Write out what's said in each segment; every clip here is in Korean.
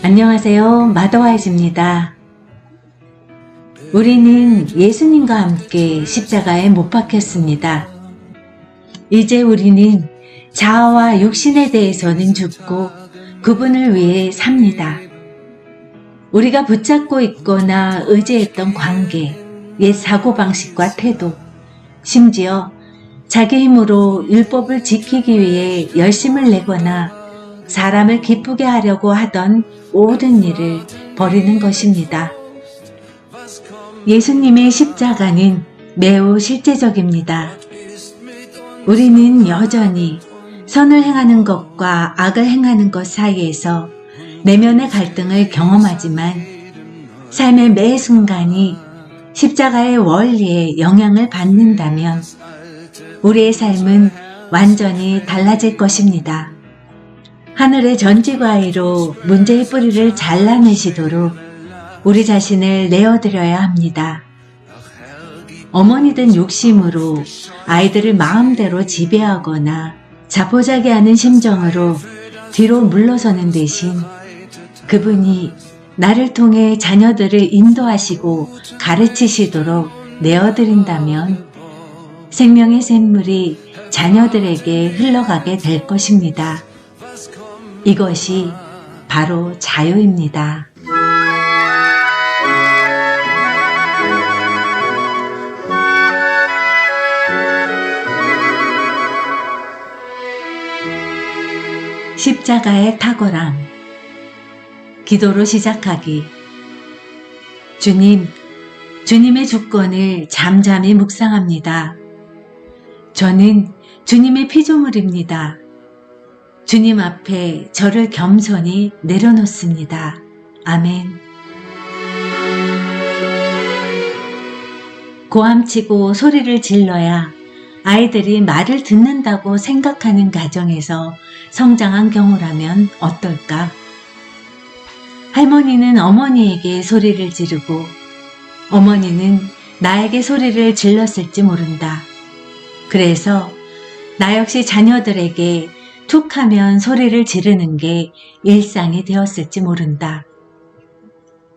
안녕하세요. 마더와이즈입니다. 우리는 예수님과 함께 십자가에 못 박혔습니다. 이제 우리는 자아와 육신에 대해서는 죽고 그분을 위해 삽니다. 우리가 붙잡고 있거나 의지했던 관계, 옛 사고방식과 태도, 심지어 자기 힘으로 율법을 지키기 위해 열심을 내거나 사람을 기쁘게 하려고 하던 모든 일을 버리는 것입니다. 예수님의 십자가는 매우 실제적입니다. 우리는 여전히 선을 행하는 것과 악을 행하는 것 사이에서 내면의 갈등을 경험하지만 삶의 매 순간이 십자가의 원리에 영향을 받는다면 우리의 삶은 완전히 달라질 것입니다. 하늘의 전지과일로 문제의 뿌리를 잘라내시도록 우리 자신을 내어드려야 합니다. 어머니든 욕심으로 아이들을 마음대로 지배하거나 자포자기하는 심정으로 뒤로 물러서는 대신 그분이 나를 통해 자녀들을 인도하시고 가르치시도록 내어드린다면 생명의 샘물이 자녀들에게 흘러가게 될 것입니다. 이것이 바로 자유입니다. 십자가의 탁월함. 기도로 시작하기. 주님, 주님의 주권을 잠잠히 묵상합니다. 저는 주님의 피조물입니다. 주님 앞에 저를 겸손히 내려놓습니다. 아멘. 고함치고 소리를 질러야 아이들이 말을 듣는다고 생각하는 가정에서 성장한 경우라면 어떨까? 할머니는 어머니에게 소리를 지르고 어머니는 나에게 소리를 질렀을지 모른다. 그래서 나 역시 자녀들에게 툭 하면 소리를 지르는 게 일상이 되었을지 모른다.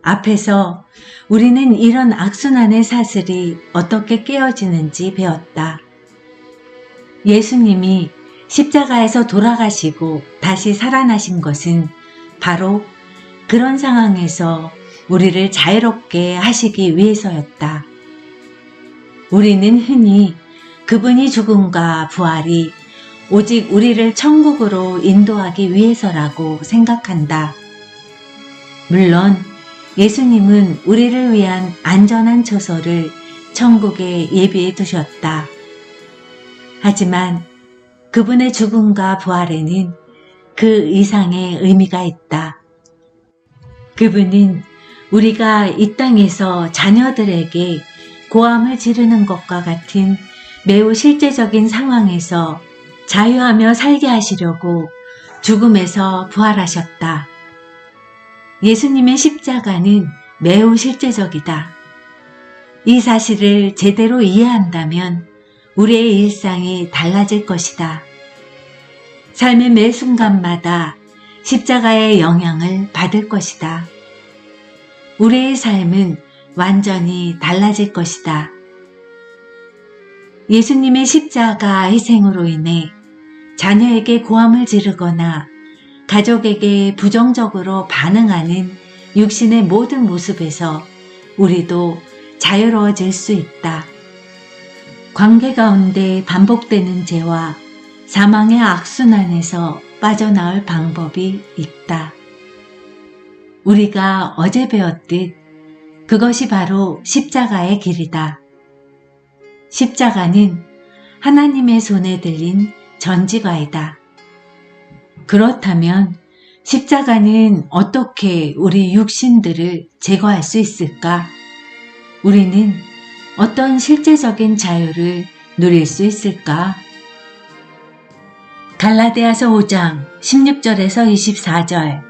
앞에서 우리는 이런 악순환의 사슬이 어떻게 깨어지는지 배웠다. 예수님이 십자가에서 돌아가시고 다시 살아나신 것은 바로 그런 상황에서 우리를 자유롭게 하시기 위해서였다. 우리는 흔히 그분이 죽음과 부활이 오직 우리를 천국으로 인도하기 위해서라고 생각한다. 물론 예수님은 우리를 위한 안전한 처소를 천국에 예비해 두셨다. 하지만 그분의 죽음과 부활에는 그 이상의 의미가 있다. 그분은 우리가 이 땅에서 자녀들에게 고함을 지르는 것과 같은 매우 실제적인 상황에서 자유하며 살게 하시려고 죽음에서 부활하셨다. 예수님의 십자가는 매우 실제적이다. 이 사실을 제대로 이해한다면 우리의 일상이 달라질 것이다. 삶의 매 순간마다 십자가의 영향을 받을 것이다. 우리의 삶은 완전히 달라질 것이다. 예수님의 십자가 희생으로 인해 자녀에게 고함을 지르거나 가족에게 부정적으로 반응하는 육신의 모든 모습에서 우리도 자유로워질 수 있다. 관계 가운데 반복되는 죄와 사망의 악순환에서 빠져나올 방법이 있다. 우리가 어제 배웠듯 그것이 바로 십자가의 길이다. 십자가는 하나님의 손에 들린 전지과이다. 그렇다면 십자가는 어떻게 우리 육신들을 제거할 수 있을까? 우리는 어떤 실제적인 자유를 누릴 수 있을까? 갈라디아서 5장 16절에서 24절.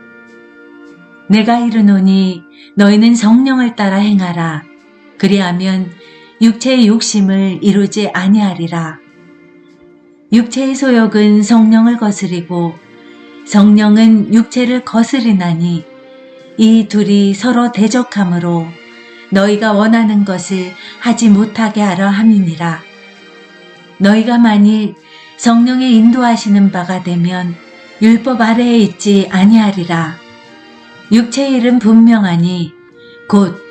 내가 이르노니 너희는 성령을 따라 행하라. 그리하면 육체의 욕심을 이루지 아니하리라. 육체의 소욕은 성령을 거스리고 성령은 육체를 거스리나니 이 둘이 서로 대적함으로 너희가 원하는 것을 하지 못하게 하려 함이니라. 너희가 만일 성령의 인도하시는 바가 되면 율법 아래에 있지 아니하리라. 육체의 일은 분명하니 곧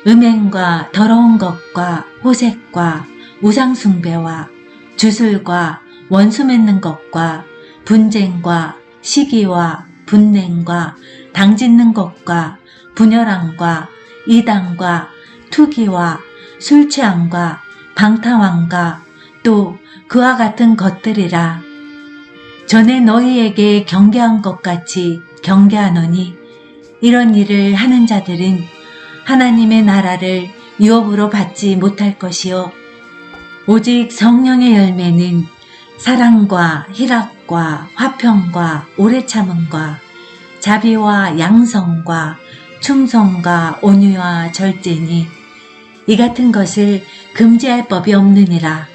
음행과 더러운 것과 호색과 우상숭배와 주술과 원수 맺는 것과 분쟁과 시기와 분냉과 당짓는 것과 분열함과 이단과 투기와 술취함과 방탕함과 또 그와 같은 것들이라. 전에 너희에게 경계한 것 같이 경계하노니 이런 일을 하는 자들은 하나님의 나라를 유업으로 받지 못할 것이요 오직 성령의 열매는 사랑과 희락과 화평과 오래 참음과 자비와 양성과 충성과 온유와 절제니 이 같은 것을 금지할 법이 없느니라.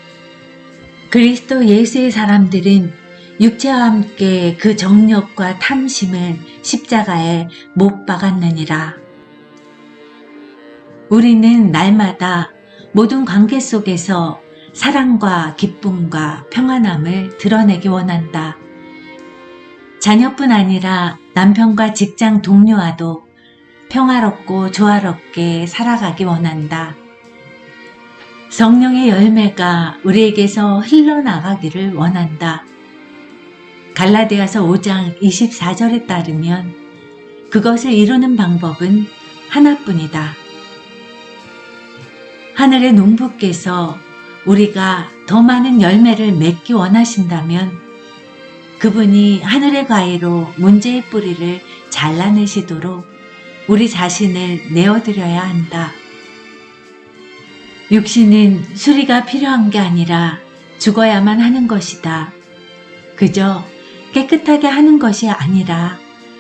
그리스도 예수의 사람들은 육체와 함께 그 정욕과 탐심을 십자가에 못 박았느니라. 우리는 날마다 모든 관계 속에서 사랑과 기쁨과 평안함을 드러내기 원한다. 자녀뿐 아니라 남편과 직장 동료와도 평화롭고 조화롭게 살아가기 원한다. 성령의 열매가 우리에게서 흘러나가기를 원한다. 갈라디아서 5장 24절에 따르면 그것을 이루는 방법은 하나뿐이다. 하늘의 농부께서 우리가 더 많은 열매를 맺기 원하신다면 그분이 하늘의 가위로 문제의 뿌리를 잘라내시도록 우리 자신을 내어드려야 한다. 육신은 수리가 필요한 게 아니라 죽어야만 하는 것이다. 그저 깨끗하게 하는 것이 아니라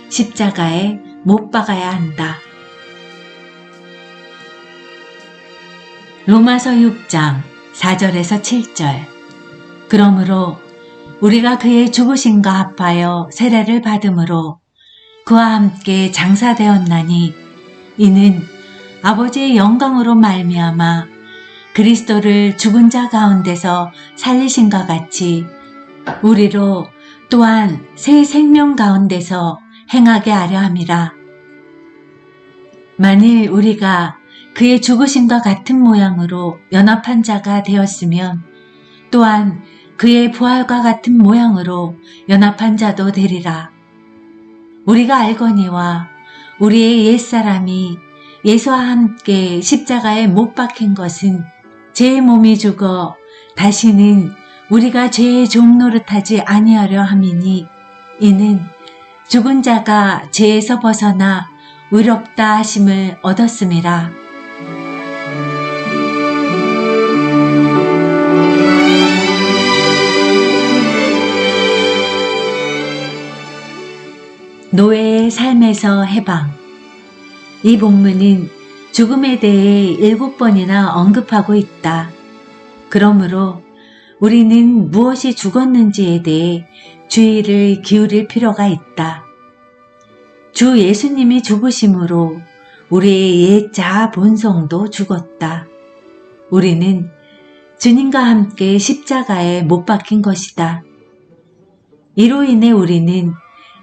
십자가에 못 박아야 한다. 로마서 6장 4절에서 7절. 그러므로 우리가 그의 죽으심과 합하여 세례를 받음으로 그와 함께 장사되었나니 이는 아버지의 영광으로 말미암아 그리스도를 죽은 자 가운데서 살리신과 같이 우리로 또한 새 생명 가운데서 행하게 하려 함이라. 만일 우리가 그의 죽으심과 같은 모양으로 연합한 자가 되었으면 또한 그의 부활과 같은 모양으로 연합한 자도 되리라. 우리가 알거니와 우리의 옛사람이 예수와 함께 십자가에 못 박힌 것은 제 몸이 죽어 다시는 우리가 죄의 종 노릇하지 아니하려 함이니 이는 죽은 자가 죄에서 벗어나 의롭다 하심을 얻었음이라. 노예의 삶에서 해방. 이 본문은 죽음에 대해 7번이나 언급하고 있다. 그러므로 우리는 무엇이 죽었는지에 대해 주의를 기울일 필요가 있다. 주 예수님이 죽으심으로 우리의 옛 자아 본성도 죽었다. 우리는 주님과 함께 십자가에 못 박힌 것이다. 이로 인해 우리는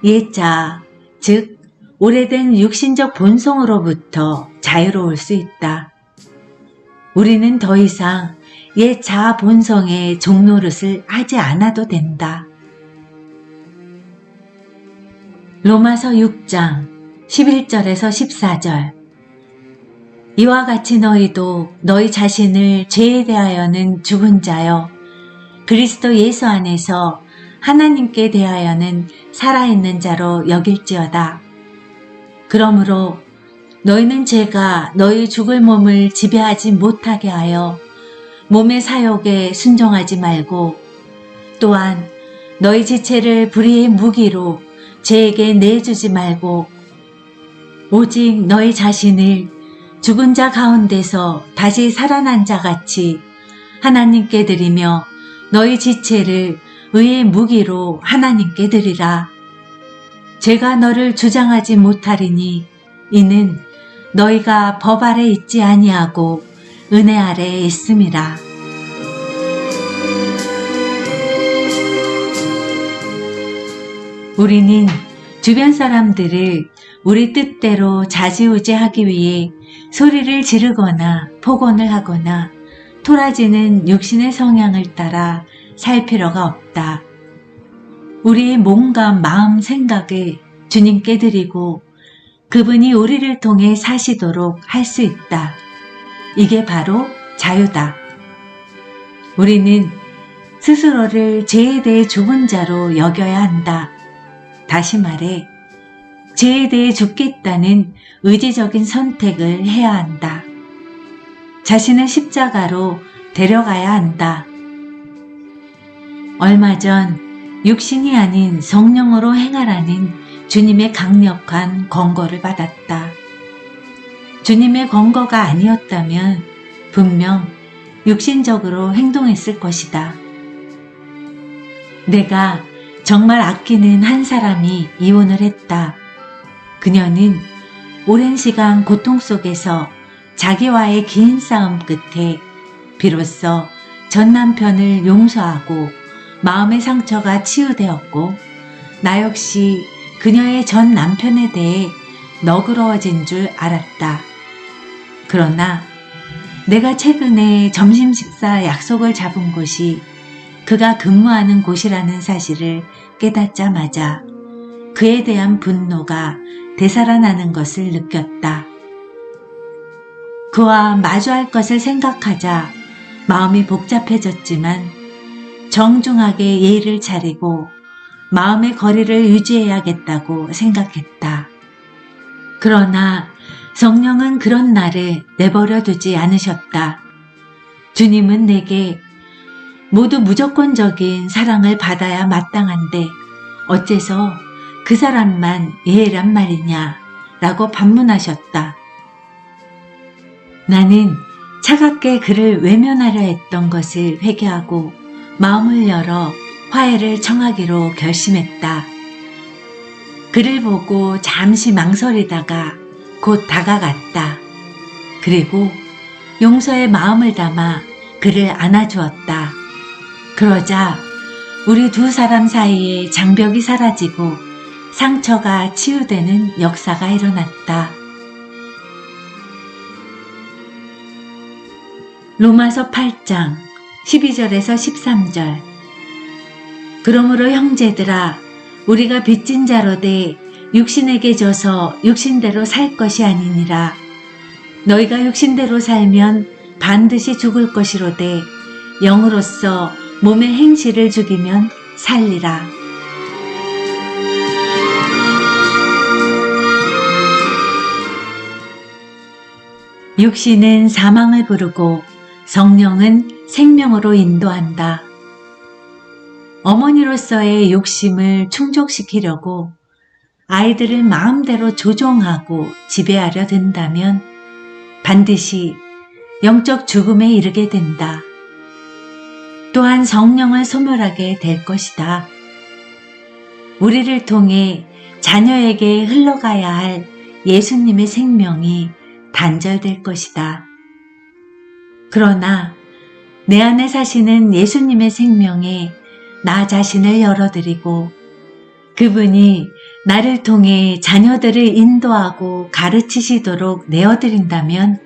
옛 자아, 즉 오래된 육신적 본성으로부터 자유로울 수 있다. 우리는 더 이상 옛 자아 본성의 종노릇을 하지 않아도 된다. 로마서 6장 11절에서 14절. 이와 같이 너희도 너희 자신을 죄에 대하여는 죽은 자여 그리스도 예수 안에서 하나님께 대하여는 살아있는 자로 여길지어다. 그러므로 너희는 죄가 너희 죽을 몸을 지배하지 못하게 하여 몸의 사욕에 순종하지 말고 또한 너희 지체를 불의의 무기로 죄에게 내주지 말고 오직 너희 자신을 죽은 자 가운데서 다시 살아난 자 같이 하나님께 드리며 너희 지체를 의의 무기로 하나님께 드리라. 죄가 너를 주장하지 못하리니 이는 너희가 법 아래 있지 아니하고 은혜 아래에 있음이라. 우리는 주변 사람들을 우리 뜻대로 좌지우지하기 위해 소리를 지르거나 폭언을 하거나 토라지는 육신의 성향을 따라 살 필요가 없다. 우리의 몸과 마음 생각을 주님께 드리고 그분이 우리를 통해 사시도록 할 수 있다. 이게 바로 자유다. 우리는 스스로를 죄에 대해 죽은 자로 여겨야 한다. 다시 말해, 죄에 대해 죽겠다는 의지적인 선택을 해야 한다. 자신을 십자가로 데려가야 한다. 얼마 전 육신이 아닌 성령으로 행하라는 주님의 강력한 권고를 받았다. 주님의 권고가 아니었다면 분명 육신적으로 행동했을 것이다. 내가 정말 아끼는 한 사람이 이혼을 했다. 그녀는 오랜 시간 고통 속에서 자기와의 긴 싸움 끝에 비로소 전 남편을 용서하고 마음의 상처가 치유되었고 나 역시 그녀의 전 남편에 대해 너그러워진 줄 알았다. 그러나 내가 최근에 점심 식사 약속을 잡은 곳이 그가 근무하는 곳이라는 사실을 깨닫자마자 그에 대한 분노가 되살아나는 것을 느꼈다. 그와 마주할 것을 생각하자 마음이 복잡해졌지만 정중하게 예의를 차리고 마음의 거리를 유지해야겠다고 생각했다. 그러나 성령은 그런 나를 내버려 두지 않으셨다. 주님은 내게 모두 무조건적인 사랑을 받아야 마땅한데 어째서 그 사람만 예란 말이냐 라고 반문하셨다. 나는 차갑게 그를 외면하려 했던 것을 회개하고 마음을 열어 화해를 청하기로 결심했다. 그를 보고 잠시 망설이다가 곧 다가갔다. 그리고 용서의 마음을 담아 그를 안아주었다. 그러자 우리 두 사람 사이에 장벽이 사라지고 상처가 치유되는 역사가 일어났다. 로마서 8장 12절에서 13절. 그러므로 형제들아 우리가 빚진 자로 돼 육신에게 져서 육신대로 살 것이 아니니라. 너희가 육신대로 살면 반드시 죽을 것이로되 영으로서 몸의 행실을 죽이면 살리라. 육신은 사망을 부르고 성령은 생명으로 인도한다. 어머니로서의 욕심을 충족시키려고 아이들을 마음대로 조종하고 지배하려 든다면 반드시 영적 죽음에 이르게 된다. 또한 성령을 소멸하게 될 것이다. 우리를 통해 자녀에게 흘러가야 할 예수님의 생명이 단절될 것이다. 그러나 내 안에 사시는 예수님의 생명에 나 자신을 열어드리고 그분이 나를 통해 자녀들을 인도하고 가르치시도록 내어드린다면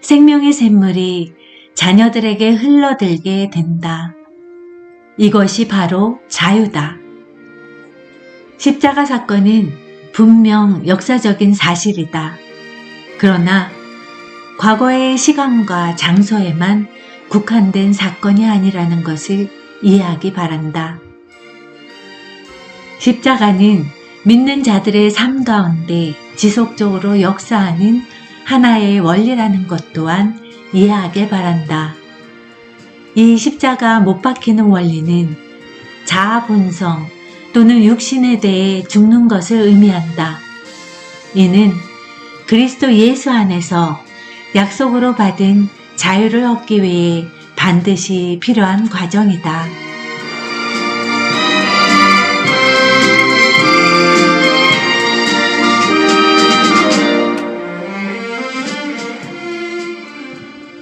생명의 샘물이 자녀들에게 흘러들게 된다. 이것이 바로 자유다. 십자가 사건은 분명 역사적인 사실이다. 그러나 과거의 시간과 장소에만 국한된 사건이 아니라는 것을 이해하기 바란다. 십자가는 믿는 자들의 삶 가운데 지속적으로 역사하는 하나의 원리라는 것 또한 이해하길 바란다. 이 십자가 못 박히는 원리는 자아 본성 또는 육신에 대해 죽는 것을 의미한다. 이는 그리스도 예수 안에서 약속으로 받은 자유를 얻기 위해 반드시 필요한 과정이다.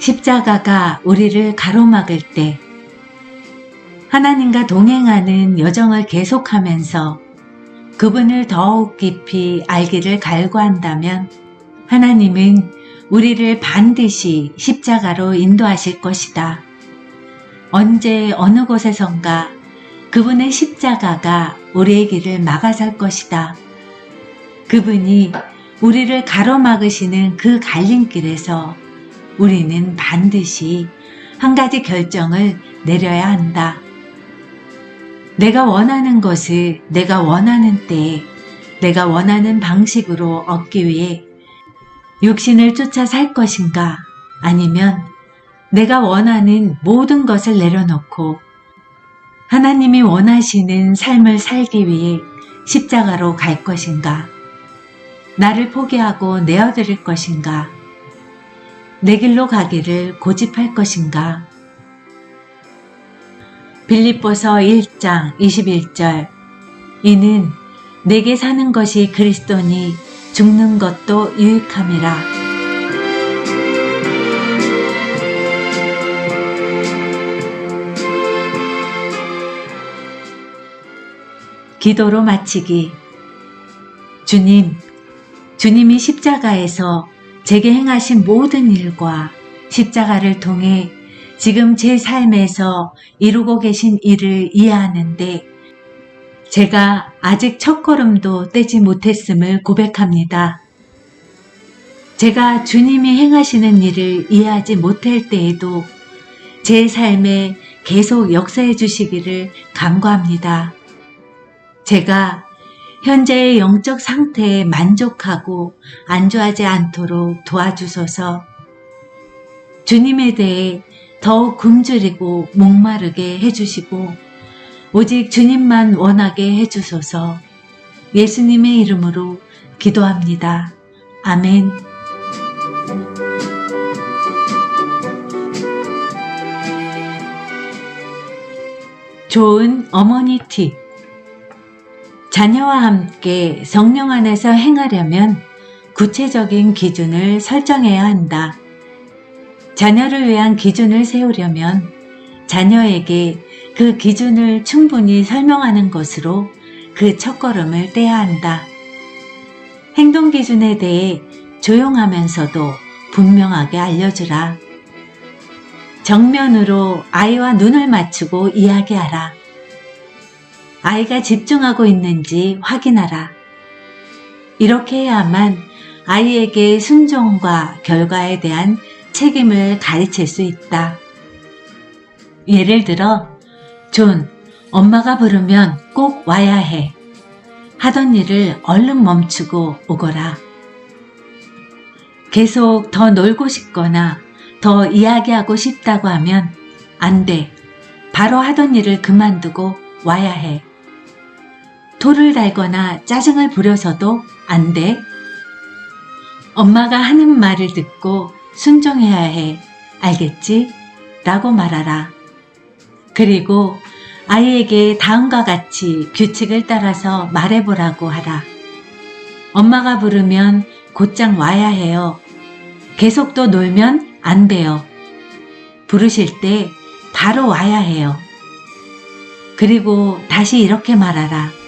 십자가가 우리를 가로막을 때 하나님과 동행하는 여정을 계속하면서 그분을 더욱 깊이 알기를 갈구한다면 하나님은 우리를 반드시 십자가로 인도하실 것이다. 언제 어느 곳에선가 그분의 십자가가 우리의 길을 막아설 것이다. 그분이 우리를 가로막으시는 그 갈림길에서 우리는 반드시 한 가지 결정을 내려야 한다. 내가 원하는 것을 내가 원하는 때에 내가 원하는 방식으로 얻기 위해 육신을 쫓아 살 것인가, 아니면 내가 원하는 모든 것을 내려놓고 하나님이 원하시는 삶을 살기 위해 십자가로 갈 것인가, 나를 포기하고 내어드릴 것인가, 내 길로 가기를 고집할 것인가. 빌립보서 1장 21절 이는 내게 사는 것이 그리스도니 죽는 것도 유익함이라. 기도로 마치기. 주님이 십자가에서 제게 행하신 모든 일과 십자가를 통해 지금 제 삶에서 이루고 계신 일을 이해하는데 제가 아직 첫걸음도 떼지 못했음을 고백합니다. 제가 주님이 행하시는 일을 이해하지 못할 때에도 제 삶에 계속 역사해 주시기를 간구합니다. 제가 현재의 영적 상태에 만족하고 안주하지 않도록 도와주소서. 주님에 대해 더욱 굶주리고 목마르게 해주시고 오직 주님만 원하게 해주소서. 예수님의 이름으로 기도합니다. 아멘. 좋은 어머니 팁. 자녀와 함께 성령 안에서 행하려면 구체적인 기준을 설정해야 한다. 자녀를 위한 기준을 세우려면 자녀에게 그 기준을 충분히 설명하는 것으로 그 첫걸음을 떼야 한다. 행동 기준에 대해 조용하면서도 분명하게 알려주라. 정면으로 아이와 눈을 맞추고 이야기하라. 아이가 집중하고 있는지 확인하라. 이렇게 해야만 아이에게 순종과 결과에 대한 책임을 가르칠 수 있다. 예를 들어, 존, 엄마가 부르면 꼭 와야 해. 하던 일을 얼른 멈추고 오거라. 계속 더 놀고 싶거나 더 이야기하고 싶다고 하면 안 돼. 바로 하던 일을 그만두고 와야 해. 토를 달거나 짜증을 부려서도 안 돼. 엄마가 하는 말을 듣고 순종해야 해. 알겠지? 라고 말하라. 그리고 아이에게 다음과 같이 규칙을 따라서 말해보라고 하라. 엄마가 부르면 곧장 와야 해요. 계속 또 놀면 안 돼요. 부르실 때 바로 와야 해요. 그리고 다시 이렇게 말하라.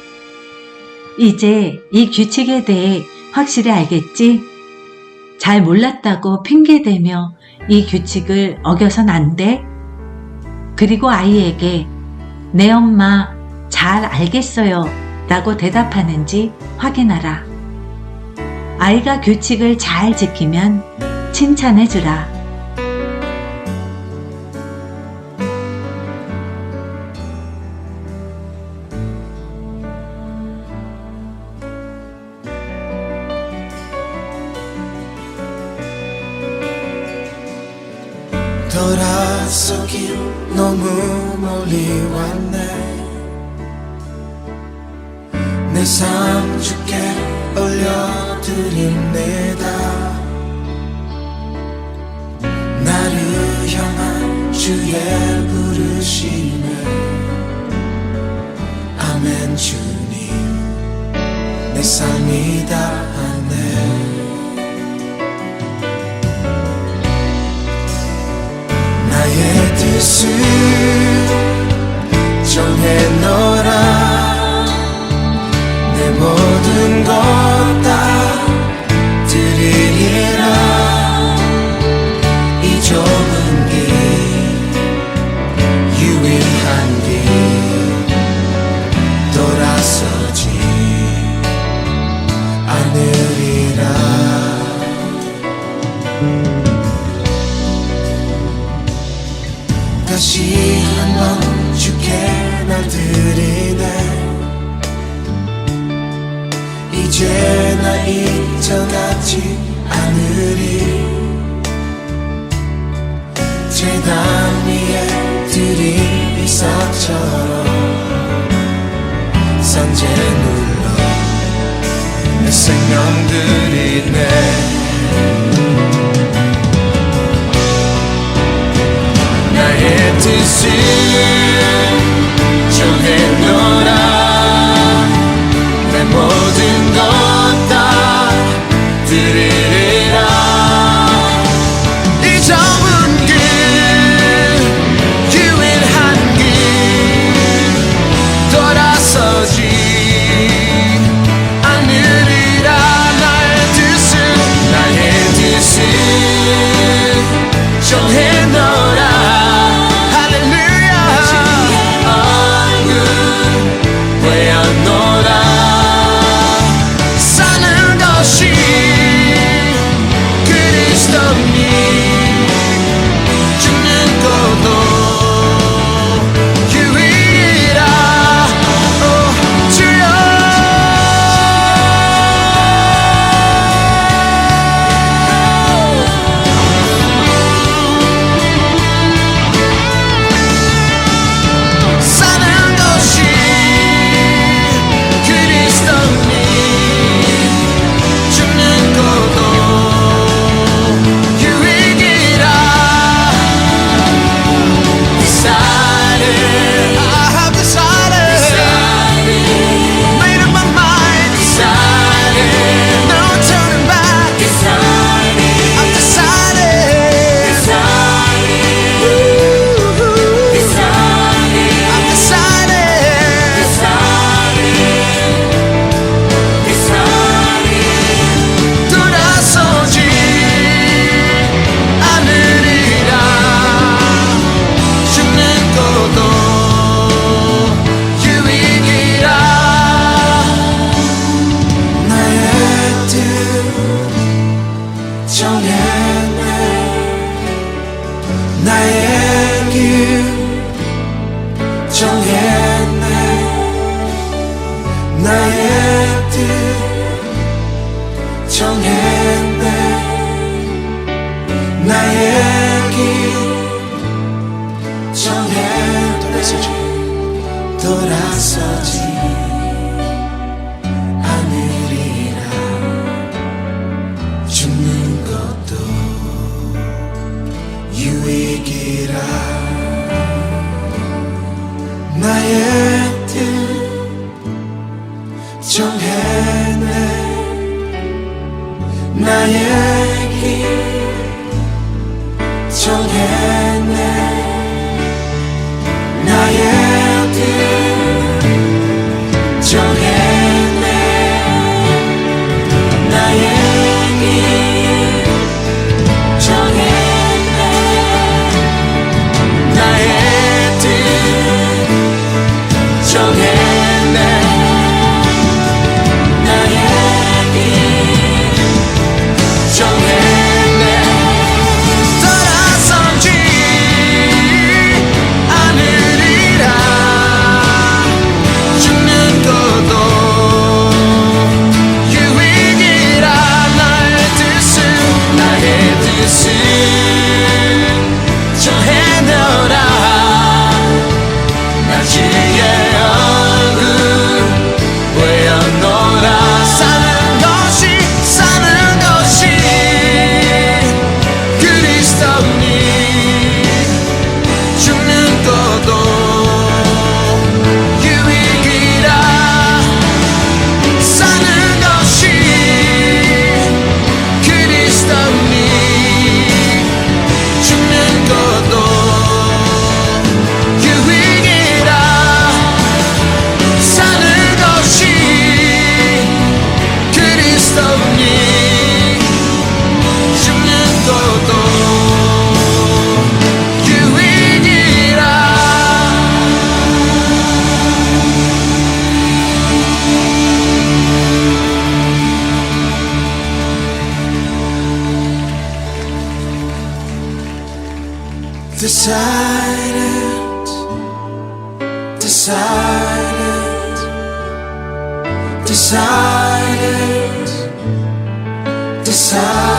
이제 이 규칙에 대해 확실히 알겠지? 잘 몰랐다고 핑계대며 이 규칙을 어겨선 안 돼? 그리고 아이에게 네 엄마 잘 알겠어요 라고 대답하는지 확인하라. 아이가 규칙을 잘 지키면 칭찬해주라. 돌아서긴 너무 멀리 왔네. 내 삶 주께 올려드립니다. 나를 향한 주의 부르심에 아멘. 주님 내 삶이 다하네. 뜻을 정해놓으라 내 모든 것 다 드리리라 이 좁은 길 유일한 길 돌아서지 않으리라 다시 한번 주께 날 드리네 이제 나 잊어가지 않으리 제단 위에 드린 이삭처럼 산재 눌러 내 생명 드리네 나의 뜻을 정해놓으라 내 모든 것 다 드리리라 이 좁은 길 유일한 길 돌아서지 않으리라 나의 뜻을 정해놓으라 나의 길 정했네 나의 뜻 정했네 나의 길 정했네 돌아서지 않으리라 죽는 것도 유익이라 나의 뜻 정해내 decided, decided, decided, decided.